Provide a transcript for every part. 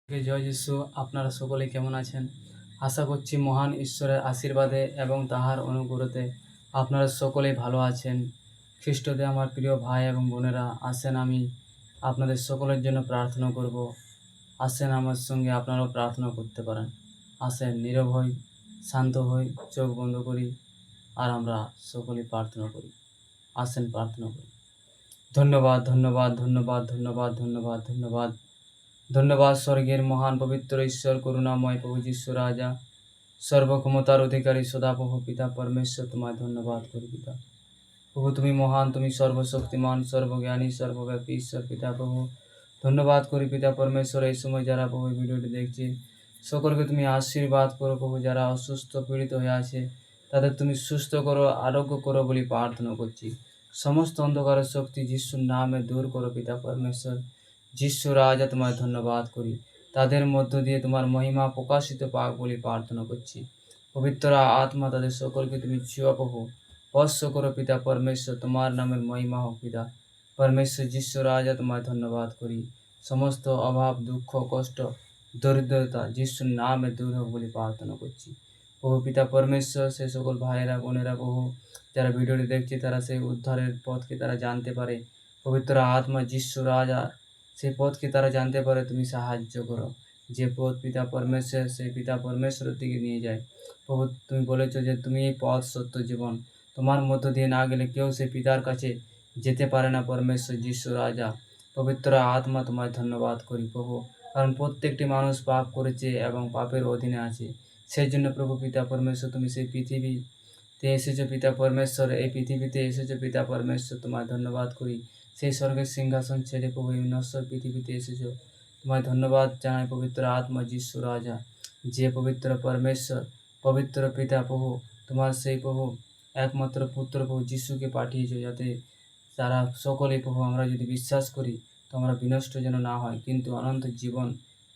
জয় যিশু। আপনারা সকলে কেমন আছেন? আশা করছি মহান ঈশ্বরের আশীর্বাদে এবং তাহার অনুগ্রহতে আপনারা সকলেই ভালো আছেন। খ্রিস্টতে আমার প্রিয় ভাই এবং বোনেরা, আসেন আমি আপনাদের সকলের জন্য প্রার্থনা করব। আসেন আমার সঙ্গে আপনারাও প্রার্থনা করতে পারেন। আসেন নীরব হই, শান্ত হই, চোখ বন্ধ করি আর আমরা সকলেই প্রার্থনা করি। আসেন প্রার্থনা করি। ধন্যবাদ, ধন্যবাদ, ধন্যবাদ, ধন্যবাদ, ধন্যবাদ, ধন্যবাদ। ধন্যবাদ স্বর্গের মহান পবিত্র ঈশ্বর, করুণাময় প্রভু যীশু রাজা, সর্বক্ষমতার অধিকারী সদাপ্রভু পিতা পরমেশ্বর, তোমায় ধন্যবাদ করি পিতা। প্রভু তুমি মহান, তুমি সর্বশক্তিমান, সর্বজ্ঞানী, সর্বব্যাপী ঈশ্বর পিতা প্রভু। ধন্যবাদ করি পিতা পরমেশ্বর, এই সময় যারা প্রভু ভিডিওটি দেখছে সকলকে তুমি আশীর্বাদ করো প্রভু। যারা অসুস্থ পীড়িত হয়ে আছে তাদের তুমি সুস্থ করো, আরোগ্য করো বলে প্রার্থনা করছি। সমস্ত অন্ধকারের শক্তি যিশুর নামে দূর করো পিতা পরমেশ্বর। যিশু রাজা তোমায় ধন্যবাদ করি, তাদের মধ্য দিয়ে তোমার মহিমা প্রকাশিত পাক বলে প্রার্থনা করছি। পবিত্র আত্মা তাদের সকলকে তুমি ছোঁয়া প্রভু, স্পর্শ করো পিতা পরমেশ্বর। তোমার নামের মহিমা হোক পিতা পরমেশ্বর। যিশু রাজা তোমায় ধন্যবাদ করি। সমস্ত অভাব, দুঃখ, কষ্ট, দরিদ্রতা যিশুর নামে দূর হোক বলে প্রার্থনা করছি। প্রভু পিতা পরমেশ্বর, সে সকল ভাইয়েরা বোনেরা প্রভু যারা ভিডিওটি দেখছে তারা সেই উদ্ধারের পথকে তারা জানতে পারে। পবিত্র আত্মা যিশু রাজা সেই পথকে তারা জানতে পারে, তুমি সাহায্য করো। যে পথ পিতা পরমেশ্বর, সেই পিতা পরমেশ্বরের দিকে নিয়ে যায়। প্রভু তুমি বলেছো যে তুমি এই পথ, সত্য, জীবন, তোমার মধ্য দিয়ে না গেলে কেউ সেই পিতার কাছে যেতে পারে না পরমেশ্বর যিশু রাজা। পবিত্র আত্মা তোমায় ধন্যবাদ করি প্রভু, কারণ প্রত্যেকটি মানুষ পাপ করেছে এবং পাপের অধীনে আছে। সেই জন্য প্রভু পিতা পরমেশ্বর তুমি সেই পৃথিবীতে এসেছো পিতা পরমেশ্বর, এই পৃথিবীতে এসেছো পিতা পরমেশ্বর, তোমায় ধন্যবাদ করি। সেই স্বর্গের সিংহাসন ছেড়ে প্রভু এই নশ্বর পৃথিবীতে এসেছো, তোমায় ধন্যবাদ জানাই পবিত্র আত্মা যিশু রাজা। যে পবিত্র পরমেশ্বর, পবিত্র পিতা প্রভু, তোমার সেই প্রভু একমাত্র পুত্র প্রভু যিশুকে পাঠিয়েছো, যাতে তারা সকলেই প্রভু আমরা যদি বিশ্বাস করি তো আমরা বিনষ্ট যেন না হয় কিন্তু অনন্ত জীবন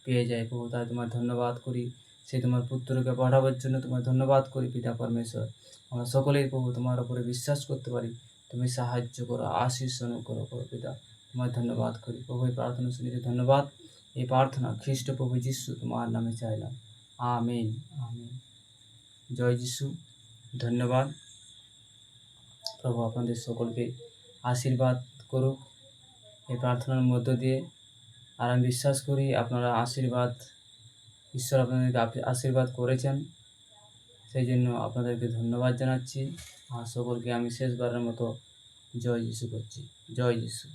পেয়ে যায় প্রভু। তাই তোমার ধন্যবাদ করি। সেই তোমার পুত্রকে পাঠাবার জন্য তোমার ধন্যবাদ করি পিতা পরমেশ্বর। আমরা সকলেই প্রভু তোমার উপরে বিশ্বাস করতে পারি। তুমি সাহায্য করো, আশীষ অনুগ্রহ করো পিতা। তোমার ধন্যবাদ করি প্রভু। এই প্রার্থনা শুনেছি, ধন্যবাদ। এই প্রার্থনা খ্রিস্ট প্রভু যিশু তোমার নামে চাইলাম, আমিন, আমিন। জয় যিশু। ধন্যবাদ। প্রভু আপনাদের সকলকে আশীর্বাদ করুক এই প্রার্থনার মধ্য দিয়ে। আর আমি বিশ্বাস করি আপনারা আশীর্বাদ, ঈশ্বর আপনাদেরকে আশীর্বাদ করেছেন, সেই জন্য আপনাদেরকে ধন্যবাদ জানাচ্ছি। আর সকলকে আমি শেষবারের মতো জয় যিশু করছি। জয় যিশু।